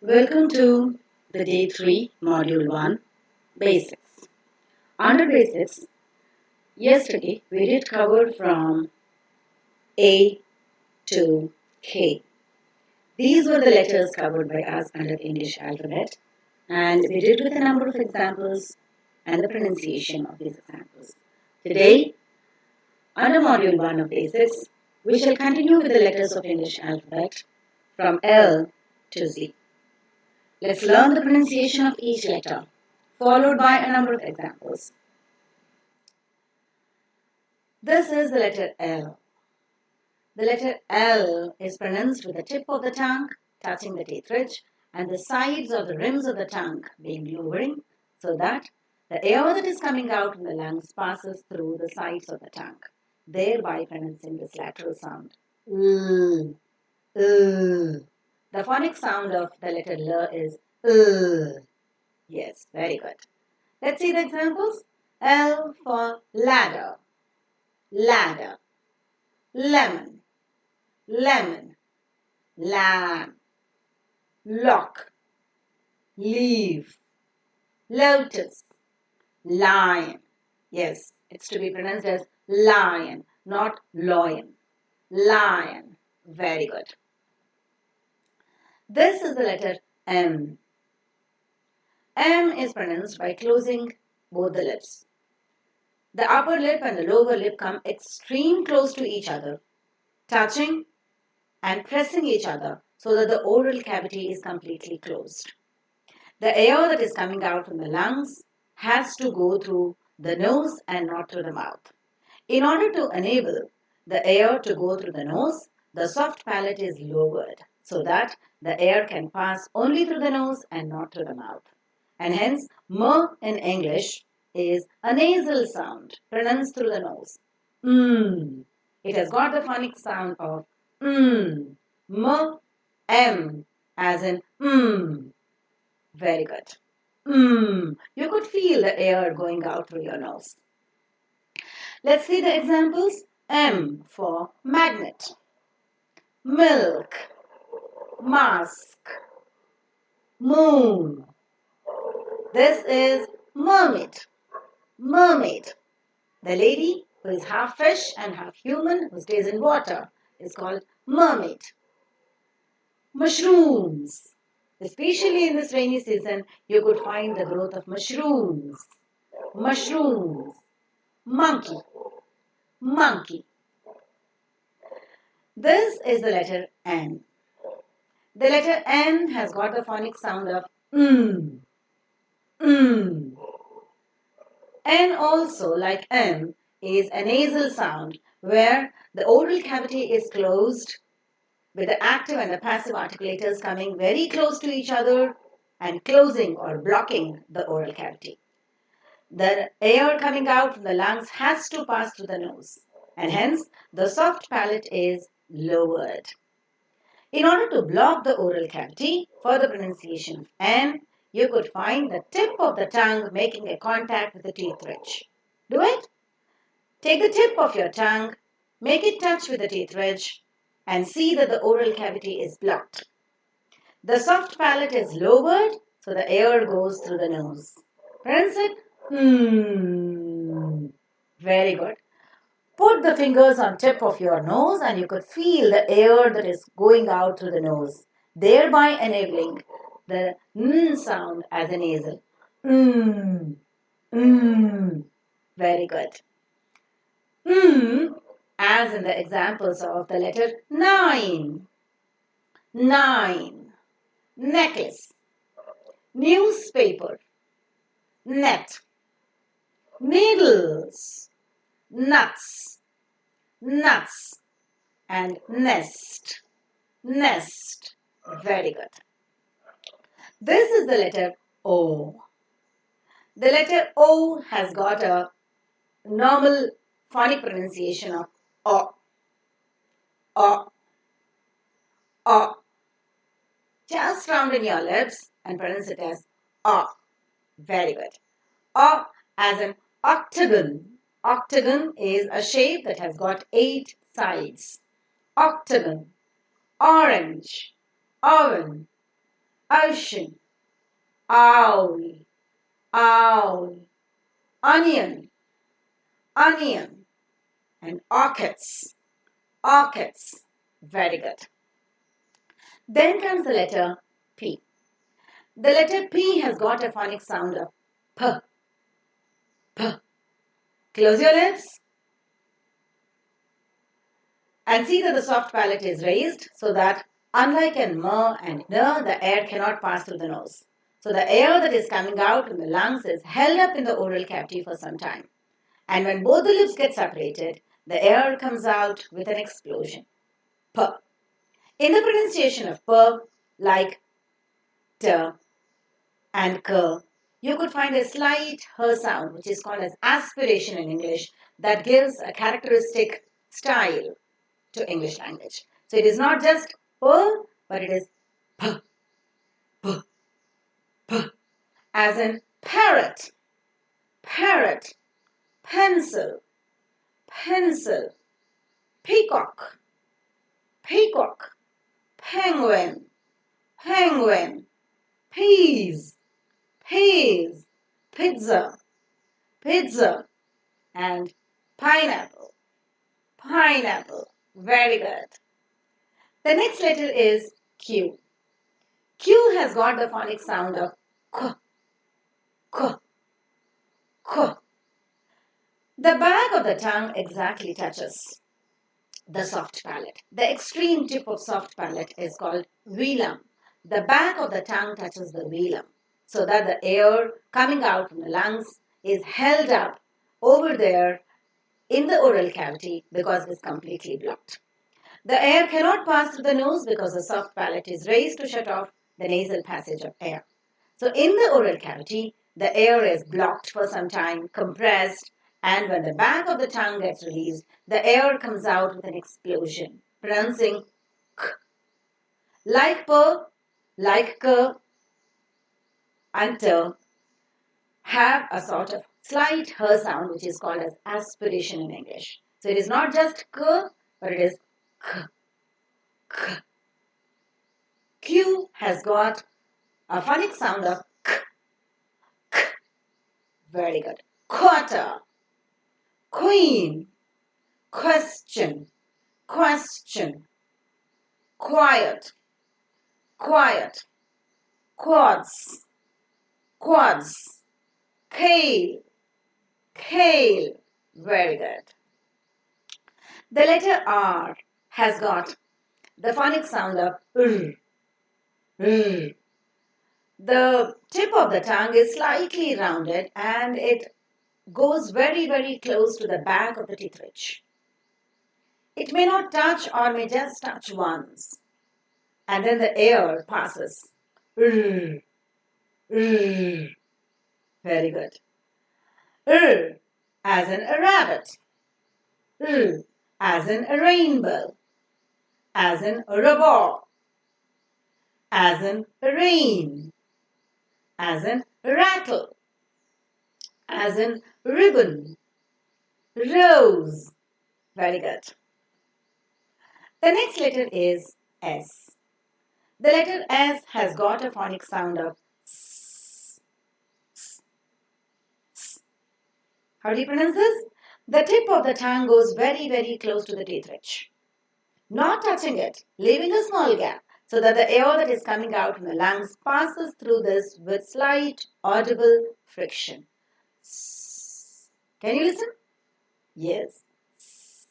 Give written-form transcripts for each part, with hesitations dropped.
Welcome to the Day 3, Module 1, Basics. Under Basics, yesterday we did cover from A to K. These were the letters covered by us under the English alphabet, and we did with a number of examples and the pronunciation of these examples. Today, under Module 1 of Basics, we shall continue with the letters of English alphabet from L to Z. Let's learn the pronunciation of each letter, followed by a number of examples. This is the letter L. The letter L is pronounced with the tip of the tongue touching the teeth ridge and the sides of the rims of the tongue being lowering so that the air that is coming out from the lungs passes through the sides of the tongue, thereby pronouncing this lateral sound. The phonic sound of the letter L is Yes, very good. Let's see the examples. L for ladder, ladder, lemon, lemon, lamb, lock, leaf, lotus, lion. Yes, it's to be pronounced as lion, not lion. Lion. Very good. This is the letter M. M is pronounced by closing both the lips. The upper lip and the lower lip come extreme close to each other, touching and pressing each other so that the oral cavity is completely closed. The air that is coming out from the lungs has to go through the nose and not through the mouth. In order to enable the air to go through the nose, the soft palate is lowered so that the air can pass only through the nose and not through the mouth. And hence, M in English is a nasal sound pronounced through the nose. It has got the phonic sound of M, M, as in Very good. You could feel the air going out through your nose. Let's see the examples. M for magnet, milk, mask, moon. This is mermaid. Mermaid. The lady who is half fish and half human who stays in water is called mermaid. Mushrooms. Especially in this rainy season, you could find the growth of mushrooms. Mushrooms. Monkey. Monkey. This is the letter N. The letter N has got the phonic sound of N also, like M, is a nasal sound where the oral cavity is closed with the active and the passive articulators coming very close to each other and closing or blocking the oral cavity. The air coming out from the lungs has to pass through the nose, and hence the soft palate is lowered. In order to block the oral cavity for the pronunciation of N, you could find the tip of the tongue making a contact with the teeth ridge. Do it. Take the tip of your tongue, make it touch with the teeth ridge, and see that the oral cavity is blocked. The soft palate is lowered, so the air goes through the nose. Pronounce it. Very good. Put the fingers on tip of your nose and you could feel the air that is going out through the nose, thereby enabling the N sound as a nasal. Very good. As in the examples of the letter 9. 9. Necklace. Newspaper. Net. Needles. Nuts, nuts, and nest, nest. Very good. This is the letter O. The letter O has got a normal phonic pronunciation of O, O, O. Just round in your lips and pronounce it as O. Very good. O as an octagon. Octagon is a shape that has got 8 sides. Octagon, orange, oven, ocean, owl, owl, onion, onion, and orchids, orchids. Very good. Then comes the letter P. The letter P has got a phonic sound of P, P. Close your lips and see that the soft palate is raised so that unlike an M and N, the air cannot pass through the nose. So the air that is coming out from the lungs is held up in the oral cavity for some time. And when both the lips get separated, the air comes out with an explosion. P. In the pronunciation of P, like T and K, you could find a slight H sound, which is called as aspiration in English, that gives a characteristic style to English language. So it is not just P, but it is P, P, P, as in parrot, parrot, pencil, pencil, peacock, peacock, penguin, penguin, peas, peas, pizza, pizza, and pineapple, pineapple. Very good. The next letter is Q. Q has got the phonic sound of K, K, K. The back of the tongue exactly touches the soft palate. The extreme tip of soft palate is called velum. The back of the tongue touches the velum so that the air coming out from the lungs is held up over there in the oral cavity because it is completely blocked. The air cannot pass through the nose because the soft palate is raised to shut off the nasal passage of air. So in the oral cavity, the air is blocked for some time, compressed, and when the back of the tongue gets released, the air comes out with an explosion, pronouncing K. Like P, like K, and T have a sort of slight H sound, which is called as aspiration in English. So it is not just K, but it is K, K. Q has got a phonic sound of K, K. Very good. Quarter, queen, question, question, quiet, quiet, quads, quads, kale, kale. Very good. The letter R has got the phonic sound of R, R. The tip of the tongue is slightly rounded and it goes very, very close to the back of the teeth ridge. It may not touch or may just touch once. And then the air passes. Very good. As in a rabbit. As in a rainbow. As in a robot. As in a rain. As in rattle. As in ribbon. Rose. Very good. The next letter is S. The letter S has got a phonic sound of S. S. S. How do you pronounce this? The tip of the tongue goes very, very close to the teeth ridge, not touching it, leaving a small gap so that the air that is coming out from the lungs passes through this with slight audible friction. S. Can you listen? Yes. S.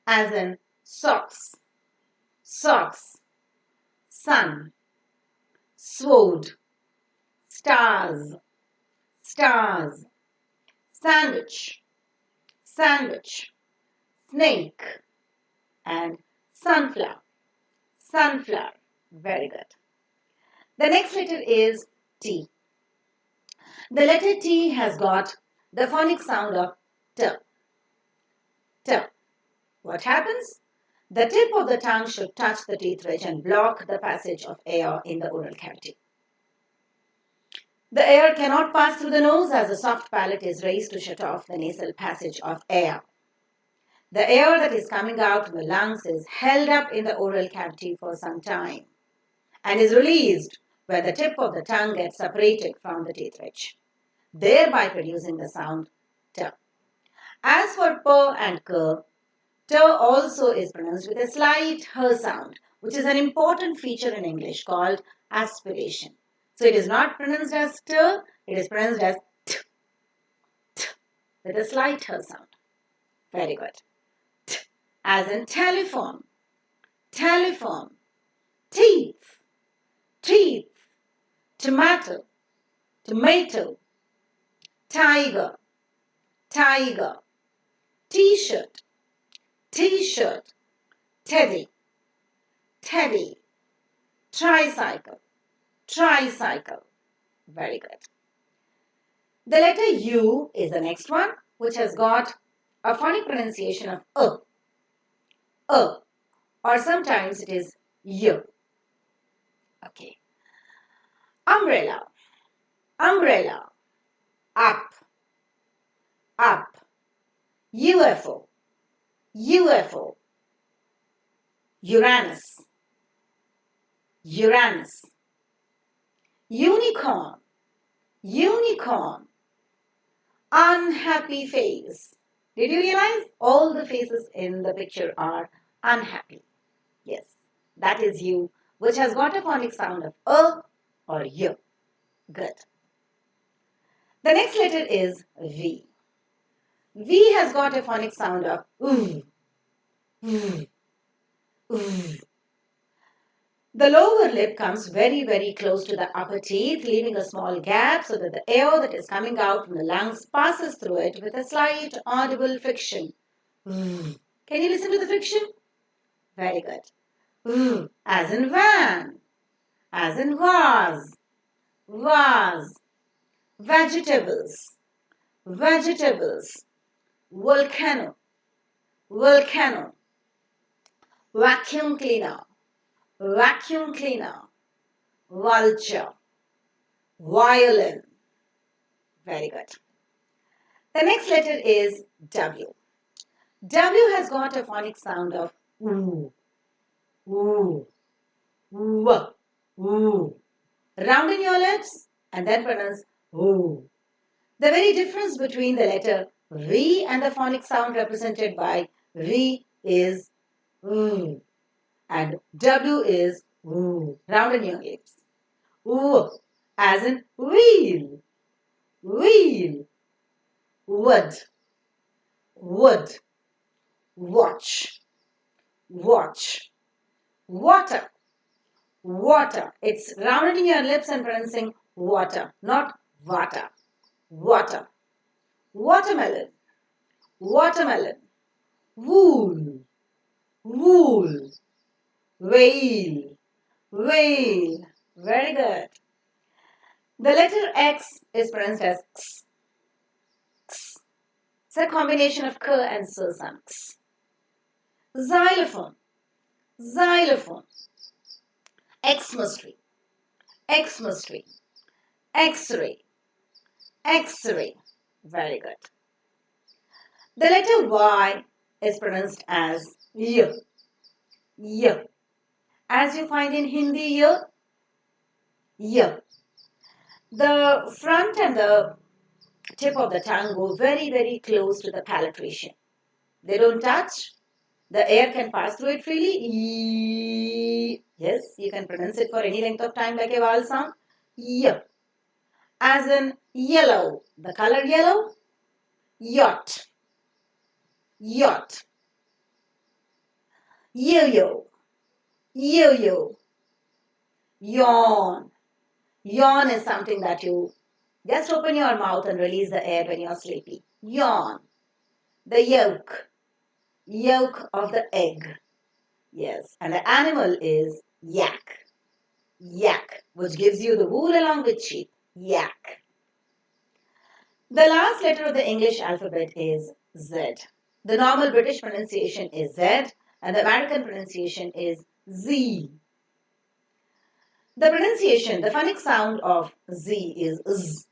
As in socks, socks, sun, sword, stars, stars, sandwich, sandwich, snake, and sunflower, sunflower. Very good. The next letter is T. The letter T has got the phonic sound of T. T. What happens? The tip of the tongue should touch the teeth ridge and block the passage of air in the oral cavity. The air cannot pass through the nose as the soft palate is raised to shut off the nasal passage of air. The air that is coming out from the lungs is held up in the oral cavity for some time and is released where the tip of the tongue gets separated from the teeth ridge, thereby producing the sound T. As for P and K, T also is pronounced with a slight H sound, which is an important feature in English called aspiration. So it is not pronounced as T, it is pronounced as T, T with a slight H sound. Very good. T, as in telephone, telephone, teeth, teeth, tomato, tomato, tiger, tiger, t-shirt, t-shirt, teddy, teddy, tricycle, tricycle. Very good. The letter U is the next one, which has got a phonic pronunciation of or sometimes it is Y. Okay. Umbrella, umbrella, up, up, UFO, UFO, Uranus, Uranus, unicorn, unicorn, unhappy face. Did you realize all the faces in the picture are unhappy? Yes, that is U, which has got a phonic sound of or Y. Good. The next letter is V. V has got a phonic sound of oo, oo, oo. The lower lip comes very, very close to the upper teeth, leaving a small gap so that the air that is coming out from the lungs passes through it with a slight audible friction. Can you listen to the friction? Very good. As in van, as in vase, vase, vegetables, vegetables, volcano, volcano, vacuum cleaner, vacuum cleaner, vulture, violin. Very good. The next letter is W. W has got a phonic sound of oo, oo, oo, oo. Round in your lips and then pronounce oo. The very difference between the letter V and the phonic sound represented by V is oo, and W is oo. Round in your lips. Oo, as in wheel, wheel, wood, wood, watch, watch, water, water. It's rounded in your lips and pronouncing water, not water, water, watermelon, watermelon, wool, wool, whale, whale. Very good. The letter X is pronounced as X, X. It's a combination of K and S sound. X. Xylophone, xylophone, Xmas tree, Xmas tree, X-ray, X-ray. Very good. The letter Y is pronounced as Y, Y. As you find in Hindi, Y, Y. The front and the tip of the tongue go very, very close to the palate region. They don't touch. The air can pass through it freely. Yes, you can pronounce it for any length of time like a vowel sound. Y. As in yellow, the color yellow. Yacht, yacht. Yo-yo, yo-yo. Yawn. Yawn is something that you just open your mouth and release the air when you're sleepy. Yawn. The yolk, yolk of the egg. Yes, and the animal is yak, yak, which gives you the wool along with sheep. Yak. The last letter of the English alphabet is Z. The normal British pronunciation is Z and the American pronunciation is Z. The pronunciation, the phonic sound of Z is Z,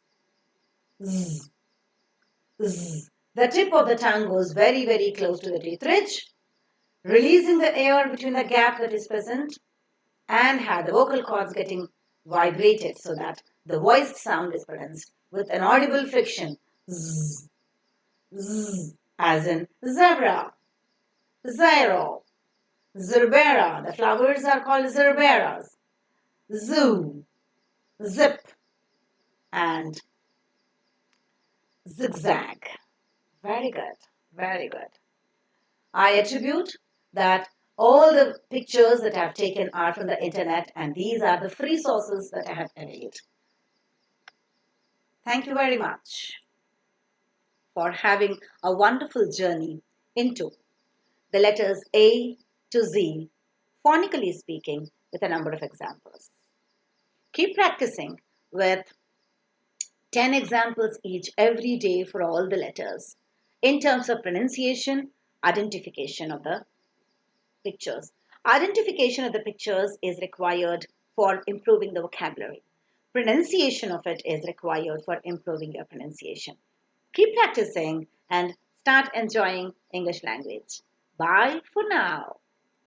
Z, Z. The tip of the tongue goes very, very close to the teeth ridge, releasing the air between the gap that is present and have the vocal cords getting vibrated so that the voiced sound is pronounced with an audible friction. Z, z, as in zebra, zero, zerbera. The flowers are called zerberas. Zoo, zip, and zigzag. Very good, very good. I attribute that all the pictures that I've taken are from the internet, and these are the free sources that I have availed. Thank you very much for having a wonderful journey into the letters A to Z, phonically speaking, with a number of examples. Keep practicing with 10 examples each every day for all the letters in terms of pronunciation, identification of the pictures. Identification of the pictures is required for improving the vocabulary. Pronunciation of it is required for improving your pronunciation. Keep practicing and start enjoying English language. Bye for now.